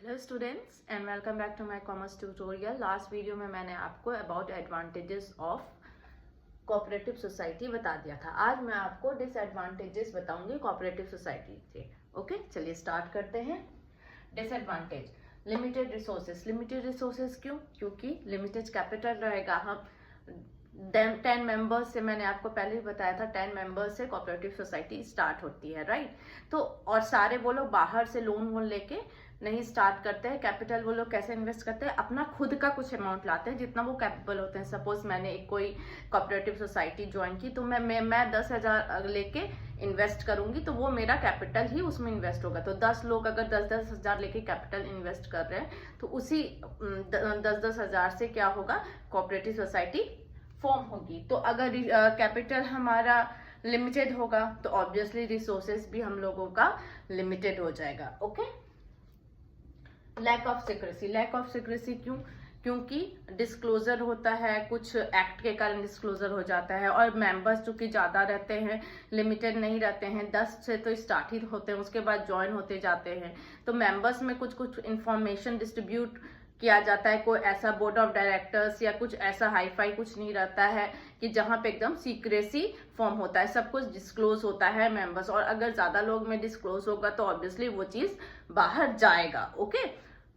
Hello students and welcome back to my commerce tutorial. Last video में मैंने आपको about advantages of cooperative society बता दिया था। आज मैं आपको डिसएडवांटेजेस बताऊंगी कोऑपरेटिव सोसाइटी के। ओके, चलिए स्टार्ट करते हैं। Disadvantage, limited resources. Limited resources क्यों? क्योंकि लिमिटेड कैपिटल रहेगा। हम 10 मेंबर्स से, मैंने आपको पहले ही बताया था, 10 मेंबर्स से कोऑपरेटिव सोसाइटी स्टार्ट होती है, राइट। तो और सारे वो लोग बाहर से लोन वोन लेके नहीं स्टार्ट करते हैं। कैपिटल वो लोग कैसे इन्वेस्ट करते हैं? अपना खुद का कुछ अमाउंट लाते हैं जितना वो कैपेबल होते हैं। सपोज मैंने एक कोई कोऑपरेटिव सोसाइटी ज्वाइन की, तो मैं 10,000 लेके इन्वेस्ट करूंगी, तो वो मेरा कैपिटल ही उसमें इन्वेस्ट होगा। तो 10 लोग अगर 10-10 हजार लेके कैपिटल इन्वेस्ट कर रहे हैं, तो उसी 10-10 हजार से क्या होगा? कोऑपरेटिव सोसाइटी फॉर्म होगी। तो अगर कैपिटल हमारा लिमिटेड होगा तो ऑब्वियसली रिसोर्सेज भी हम लोगों का लिमिटेड हो जाएगा। Okay. Lack of secrecy. Lack of secrecy क्यों? क्योंकि डिस्क्लोजर होता है, कुछ एक्ट के कारण डिस्क्लोजर हो जाता है। और मेंबर्स जो कि ज्यादा रहते हैं, लिमिटेड नहीं रहते हैं, 10 से तो स्टार्ट ही होते हैं, उसके बाद ज्वाइन होते जाते हैं। तो मेंबर्स में कुछ कुछ इंफॉर्मेशन डिस्ट्रीब्यूट किया जाता है। कोई ऐसा बोर्ड ऑफ डायरेक्टर्स या कुछ ऐसा हाई फाई कुछ नहीं रहता है कि जहां पे एकदम सीक्रेसी फॉर्म होता है। सब कुछ डिस्क्लोज होता है मेंबर्स। और अगर ज्यादा लोग में डिस्क्लोज होगा तो ऑब्वियसली वो चीज बाहर जाएगा। ओके,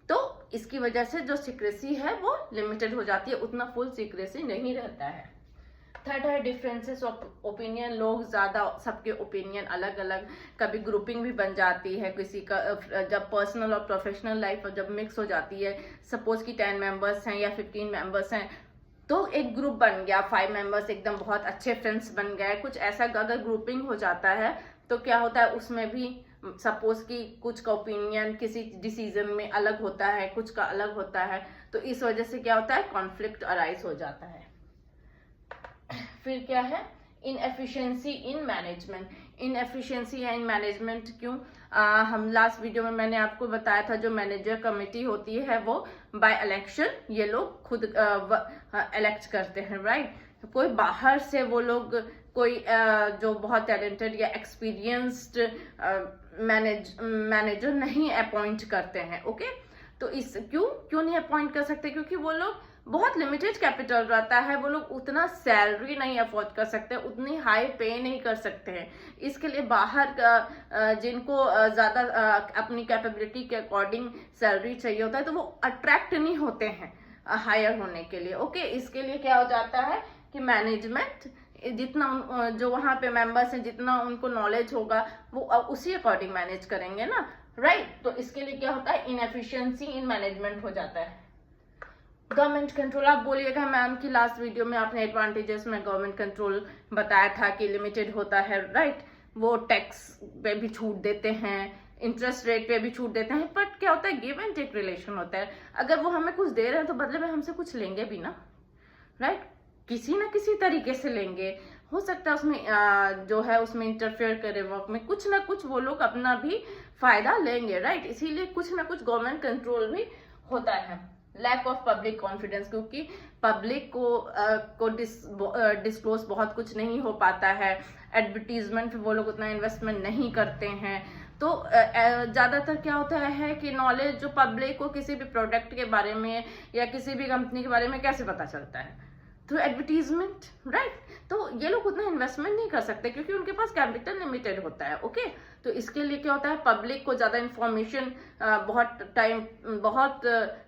तो इसकी वजह से जो सीक्रेसी है वो लिमिटेड हो जाती है, उतना फुल सीक्रेसी नहीं रहता है। थर्ड है डिफरेंसेस ऑफ ओपिनियन। लोग ज्यादा, सबके ओपिनियन अलग अलग, कभी ग्रुपिंग भी बन जाती है किसी का। जब पर्सनल और प्रोफेशनल लाइफ जब मिक्स हो जाती है, सपोज कि 10 मेंबर्स हैं या 15 मेंबर्स हैं, तो एक ग्रुप बन गया, 5 मेंबर्स एकदम बहुत अच्छे फ्रेंड्स बन गए, कुछ ऐसा अगर ग्रुपिंग हो जाता है तो क्या होता है, उसमें भी सपोज कि कुछ का ओपिनियन किसी डिसीजन में अलग होता है, कुछ का अलग होता है, तो इस वजह से क्या होता है, कॉन्फ्लिक्ट अराइज हो जाता है। फिर क्या है? Inefficiency in management. Inefficiency in management क्यों? हम लास्ट वीडियो में मैंने आपको बताया था, जो मैनेजर कमेटी होती है वो बाय इलेक्शन ये लोग खुद इलेक्ट करते हैं, राइट। कोई बाहर से वो लोग कोई जो बहुत टैलेंटेड या एक्सपीरियंस्ड मैनेजर नहीं अपॉइंट करते हैं। ओके, तो इस क्यों नहीं अपॉइंट कर सकते? क्योंकि वो लोग बहुत लिमिटेड कैपिटल रहता है, वो लोग उतना सैलरी नहीं अफोर्ड कर सकते, उतनी हाई पे नहीं कर सकते हैं। इसके लिए बाहर का जिनको ज्यादा अपनी कैपेबिलिटी के अकॉर्डिंग सैलरी चाहिए होता है, तो वो अट्रैक्ट नहीं होते हैं हायर होने के लिए। ओके, इसके लिए क्या हो जाता है कि मैनेजमेंट जितना जो वहां पे मेंबर्स हैं, जितना उनको नॉलेज होगा वो उसी अकॉर्डिंग मैनेज करेंगे ना, राइट। तो इसके लिए क्या होता है, इनएफिशिएंसी इन मैनेजमेंट हो जाता है। Government control. आप बोलिएगा मैम की लास्ट वीडियो में आपने एडवांटेजेस में गवर्नमेंट कंट्रोल बताया था कि लिमिटेड होता है, राइट। वो टैक्स पे भी छूट देते हैं, इंटरेस्ट रेट पे भी छूट देते हैं, बट क्या होता है, गिव एंड टेक रिलेशन होता है। अगर वो हमें कुछ दे रहे हैं तो बदले में हमसे कुछ लेंगे भी ना, राइट। किसी ना किसी तरीके से लेंगे। हो सकता है उसमें जो है उसमें इंटरफेयर करे वर्क में, कुछ ना कुछ वो लोग अपना भी फायदा लेंगे, राइट। इसीलिए कुछ ना कुछ गवर्नमेंट कंट्रोल भी होता है। लैक ऑफ पब्लिक कॉन्फिडेंस, क्योंकि पब्लिक को डिस्क्लोज बहुत कुछ नहीं हो पाता है। एडवर्टीजमेंट वो लोग उतना इन्वेस्टमेंट नहीं करते हैं। तो ज्यादातर क्या होता है कि नॉलेज जो पब्लिक को किसी भी प्रोडक्ट के बारे में या किसी भी कंपनी के बारे में कैसे पता चलता है? Through advertisement, right. तो ये लोग उतना इन्वेस्टमेंट नहीं कर सकते क्योंकि उनके पास कैपिटल लिमिटेड होता है। ओके, तो इसके लिए क्या होता है, पब्लिक को ज्यादा इंफॉर्मेशन बहुत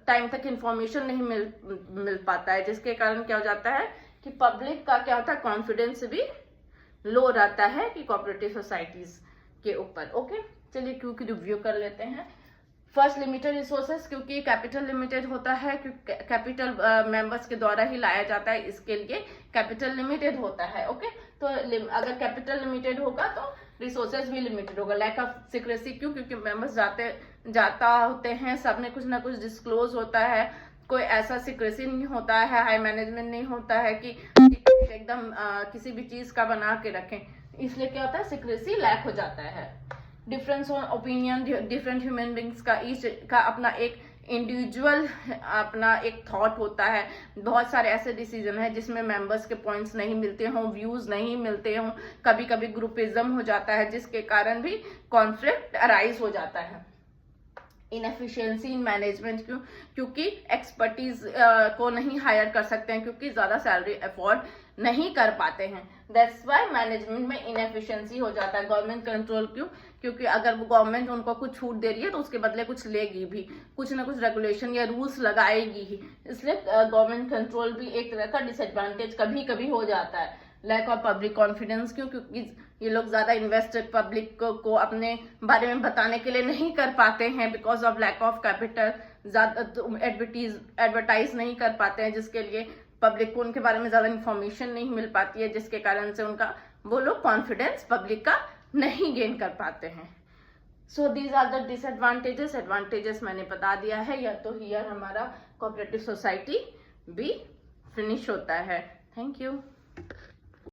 टाइम तक इंफॉर्मेशन नहीं मिल पाता है, जिसके कारण क्या हो जाता है कि पब्लिक का क्या होता है, कॉन्फिडेंस भी लो रहता है कि कोऑपरेटिव सोसाइटीज के ऊपर। ओके, चलिए क्योंकि रिव्यू कर लेते हैं। फर्स्ट, लिमिटेड रिसोर्सेज, क्योंकि कैपिटल लिमिटेड होता है, क्योंकि कैपिटल मेंबर्स के द्वारा ही लाया जाता है, इसके लिए कैपिटल लिमिटेड होता है। ओके, तो अगर कैपिटल लिमिटेड होगा तो रिसोर्सेज भी लिमिटेड होगा। लैक ऑफ सिक्रेसी क्यों? क्योंकि मेंबर्स जाता होते हैं, सब में कुछ ना कुछ डिस्क्लोज होता है, कोई ऐसा सिक्रेसी नहीं होता है, हाई मैनेजमेंट नहीं होता है कि एकदम किसी भी चीज का बना के रखें, इसलिए क्या होता है, सिक्रेसी लैक हो जाता है। Difference on opinion, different human beings का ईच का अपना एक इंडिविजुअल अपना एक थॉट होता है। बहुत सारे ऐसे डिसीजन है जिसमें मेंबर्स के पॉइंट्स नहीं मिलते हों, व्यूज नहीं मिलते हों, कभी कभी ग्रुपिज्म हो जाता है जिसके कारण भी कॉन्फ्लिक्ट अराइज हो जाता है। इनएफिशिएंसी इन मैनेजमेंट, क्योंकि एक्सपर्टीज को नहीं हायर कर सकते हैं, क्योंकि ज्यादा सैलरी अफोर्ड नहीं कर पाते हैं। दैट्स वाई मैनेजमेंट में इनएफिशिएंसी हो जाता है। गवर्नमेंट कंट्रोल क्यों? क्योंकि अगर वो गवर्नमेंट उनको कुछ छूट दे रही है तो उसके बदले कुछ लेगी भी, कुछ ना कुछ रेगुलेशन या रूल्स लगाएगी ही। इसलिए गवर्नमेंट कंट्रोल भी एक तरह का डिसएडवांटेज कभी कभी हो जाता है। लैक ऑफ पब्लिक कॉन्फिडेंस क्यों? क्योंकि ये लोग ज्यादा इन्वेस्ट पब्लिक को अपने बारे में बताने के लिए नहीं कर पाते हैं, because of lack of capital. ज्यादा एडवर्टाइज नहीं कर पाते हैं, जिसके लिए पब्लिक को उनके बारे में ज्यादा इंफॉर्मेशन नहीं मिल पाती है, जिसके कारण से उनका वो लोग कॉन्फिडेंस पब्लिक का नहीं गेन कर पाते हैं। So these are the disadvantages. Advantages मैंने बता दिया है। या तो हियर हमारा कोऑपरेटिव सोसाइटी भी फिनिश होता है। Thank you.